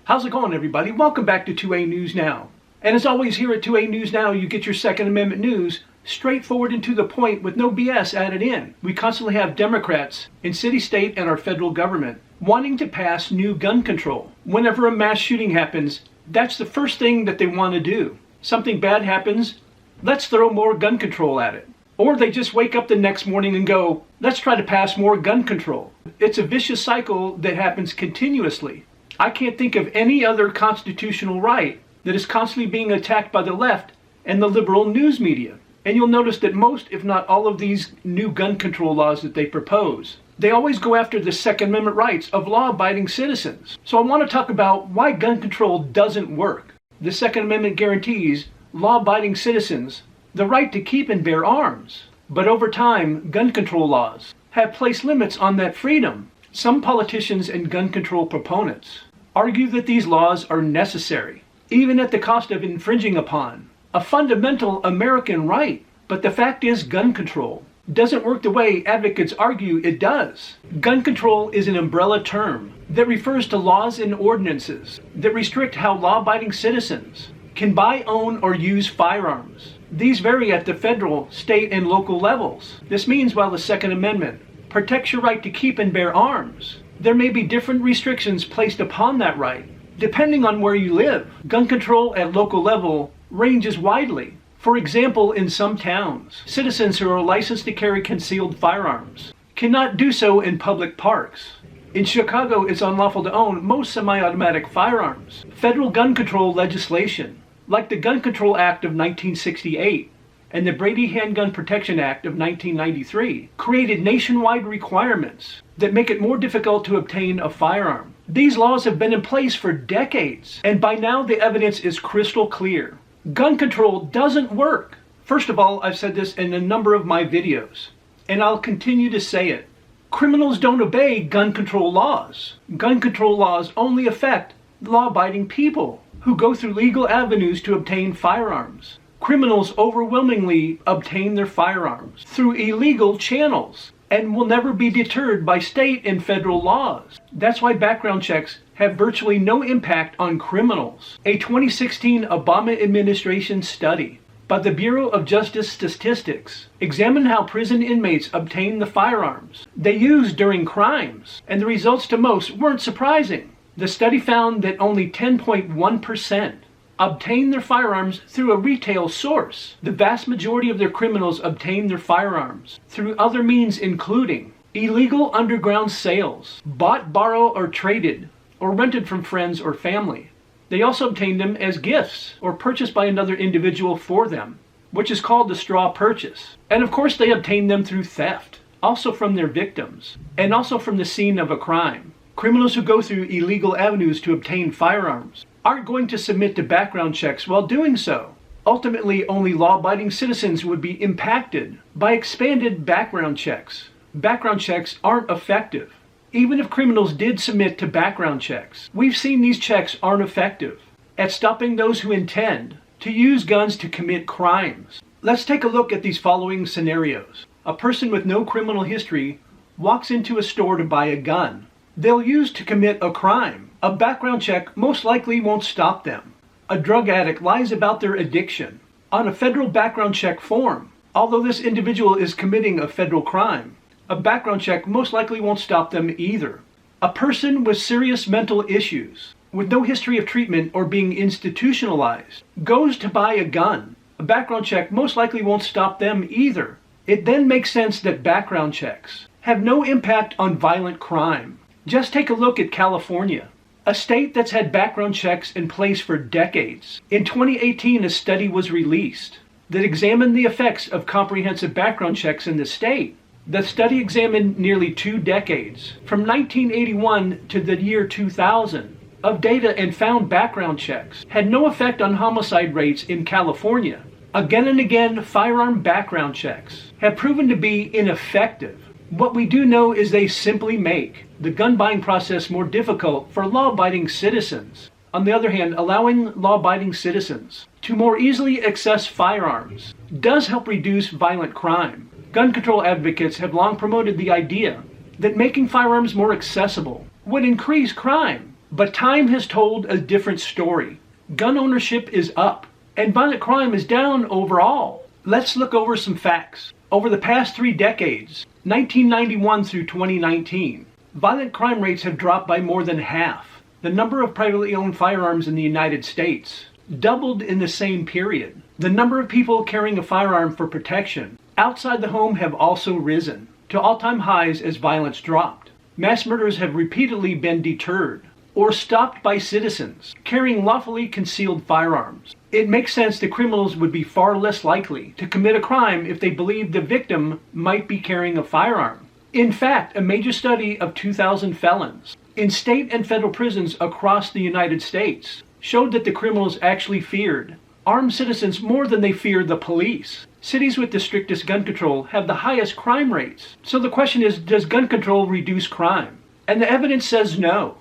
How's it going, everybody? Welcome back to 2A News Now. And as always, here at 2A News Now, you get your Second Amendment news straightforward and to the point with no BS added in. We constantly have Democrats in city, state, and our federal government wanting to pass new gun control. Whenever a mass shooting happens, that's the first thing that they want to do. Something bad happens, let's throw more gun control at it. Or they just wake up the next morning and go, let's try to pass more gun control. It's a vicious cycle that happens continuously. I can't think of any other constitutional right that is constantly being attacked by the left and the liberal news media. And you'll notice that most, if not all of these new gun control laws that they propose, they always go after the Second Amendment rights of law-abiding citizens. So I want to talk about why gun control doesn't work. The Second Amendment guarantees law-abiding citizens the right to keep and bear arms. But over time, gun control laws have placed limits on that freedom. Some politicians and gun control proponents argue that these laws are necessary, even at the cost of infringing upon a fundamental American right. But the fact is, gun control doesn't work the way advocates argue it does. Gun control is an umbrella term that refers to laws and ordinances that restrict how law-abiding citizens can buy, own, or use firearms. These vary at the federal, state, and local levels. This means while the Second Amendment protects your right to keep and bear arms, there may be different restrictions placed upon that right, depending on where you live. Gun control at local level ranges widely. For example, in some towns, citizens who are licensed to carry concealed firearms cannot do so in public parks. In Chicago, it's unlawful to own most semi-automatic firearms. Federal gun control legislation, like the Gun Control Act of 1968 and the Brady Handgun Protection Act of 1993, created nationwide requirements that make it more difficult to obtain a firearm. These laws have been in place for decades, and by now the evidence is crystal clear. Gun control doesn't work. First of all, I've said this in a number of my videos, and I'll continue to say it. Criminals don't obey gun control laws. Gun control laws only affect law-abiding people who go through legal avenues to obtain firearms. Criminals overwhelmingly obtain their firearms through illegal channels and will never be deterred by state and federal laws. That's why background checks have virtually no impact on criminals. A 2016 Obama administration study by the Bureau of Justice Statistics examined how prison inmates obtained the firearms they used during crimes, and the results to most weren't surprising. The study found that only 10.1% obtained their firearms through a retail source. The vast majority of their criminals obtained their firearms through other means, including illegal underground sales, bought, borrowed, or traded, or rented from friends or family. They also obtained them as gifts or purchased by another individual for them, which is called the straw purchase. And of course they obtained them through theft, also from their victims, and also from the scene of a crime. Criminals who go through illegal avenues to obtain firearms aren't going to submit to background checks while doing so. Ultimately, only law-abiding citizens would be impacted by expanded background checks. Background checks aren't effective. Even if criminals did submit to background checks, we've seen these checks aren't effective at stopping those who intend to use guns to commit crimes. Let's take a look at these following scenarios. A person with no criminal history walks into a store to buy a gun they'll use to commit a crime. A background check most likely won't stop them. A drug addict lies about their addiction on a federal background check form. Although this individual is committing a federal crime, a background check most likely won't stop them either. A person with serious mental issues, with no history of treatment or being institutionalized, goes to buy a gun. A background check most likely won't stop them either. It then makes sense that background checks have no impact on violent crime. Just take a look at California, a state that's had background checks in place for decades. In 2018, a study was released that examined the effects of comprehensive background checks in the state. The study examined nearly 2 decades, from 1981 to the year 2000, of data and found background checks had no effect on homicide rates in California. Again and again, firearm background checks have proven to be ineffective. What we do know is they simply make the gun buying process more difficult for law-abiding citizens. On the other hand, allowing law-abiding citizens to more easily access firearms does help reduce violent crime. Gun control advocates have long promoted the idea that making firearms more accessible would increase crime. But time has told a different story. Gun ownership is up, and violent crime is down overall. Let's look over some facts. Over the past 3 decades, 1991 through 2019, violent crime rates have dropped by more than half. The number of privately owned firearms in the United States doubled in the same period. The number of people carrying a firearm for protection outside the home have also risen to all-time highs as violence dropped. Mass murders have repeatedly been deterred or stopped by citizens carrying lawfully concealed firearms. It makes sense that criminals would be far less likely to commit a crime if they believed the victim might be carrying a firearm. In fact, a major study of 2,000 felons in state and federal prisons across the United States showed that the criminals actually feared armed citizens more than they feared the police. Cities with the strictest gun control have the highest crime rates. So the question is, does gun control reduce crime? And the evidence says no.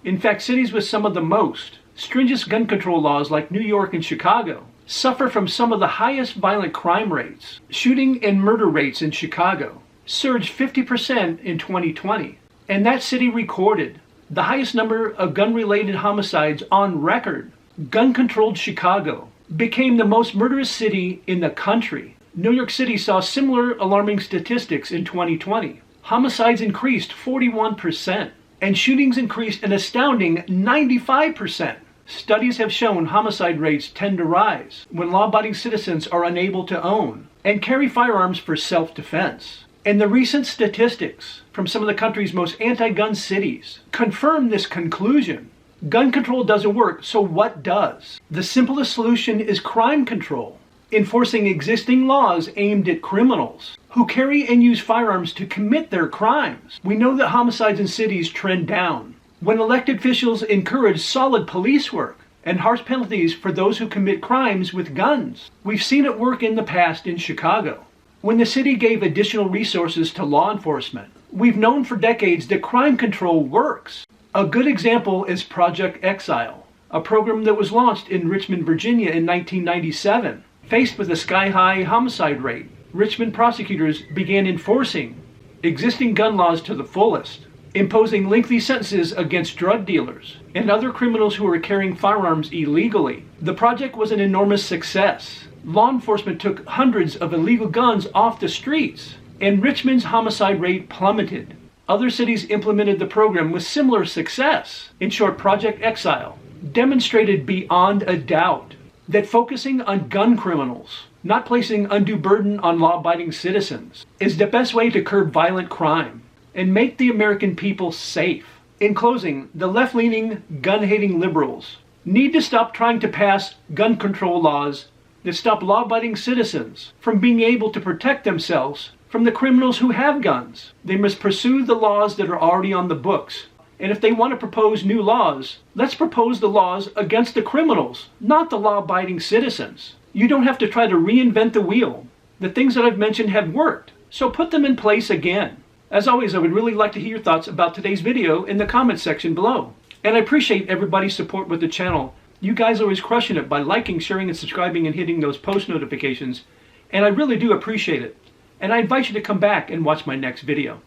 In fact, cities with some of the most stringent gun control laws like New York and Chicago suffer from some of the highest violent crime rates. Shooting and murder rates in Chicago surged 50% in 2020, and that city recorded the highest number of gun-related homicides on record. Gun-controlled Chicago became the most murderous city in the country. New York City saw similar alarming statistics in 2020. Homicides increased 41%, and shootings increased an astounding 95%. Studies have shown homicide rates tend to rise when law-abiding citizens are unable to own and carry firearms for self-defense. And the recent statistics from some of the country's most anti-gun cities confirm this conclusion. Gun control doesn't work, so what does? The simplest solution is crime control, enforcing existing laws aimed at criminals who carry and use firearms to commit their crimes. We know that homicides in cities trend down when elected officials encourage solid police work and harsh penalties for those who commit crimes with guns. We've seen it work in the past in Chicago, when the city gave additional resources to law enforcement. We've known for decades that crime control works. A good example is Project Exile, a program that was launched in Richmond, Virginia in 1997. Faced with a sky-high homicide rate, Richmond prosecutors began enforcing existing gun laws to the fullest, imposing lengthy sentences against drug dealers and other criminals who were carrying firearms illegally. The project was an enormous success. Law enforcement took hundreds of illegal guns off the streets, and Richmond's homicide rate plummeted. Other cities implemented the program with similar success. In short, Project Exile demonstrated beyond a doubt that focusing on gun criminals, not placing undue burden on law-abiding citizens, is the best way to curb violent crime and make the American people safe. In closing, the left-leaning, gun-hating liberals need to stop trying to pass gun control laws that stop law-abiding citizens from being able to protect themselves from the criminals who have guns. They must pursue the laws that are already on the books. And if they want to propose new laws, let's propose the laws against the criminals, not the law-abiding citizens. You don't have to try to reinvent the wheel. The things that I've mentioned have worked, so put them in place again. As always, I would really like to hear your thoughts about today's video in the comments section below. And I appreciate everybody's support with the channel. You guys are always crushing it by liking, sharing, and subscribing and hitting those post notifications. And I really do appreciate it. And I invite you to come back and watch my next video.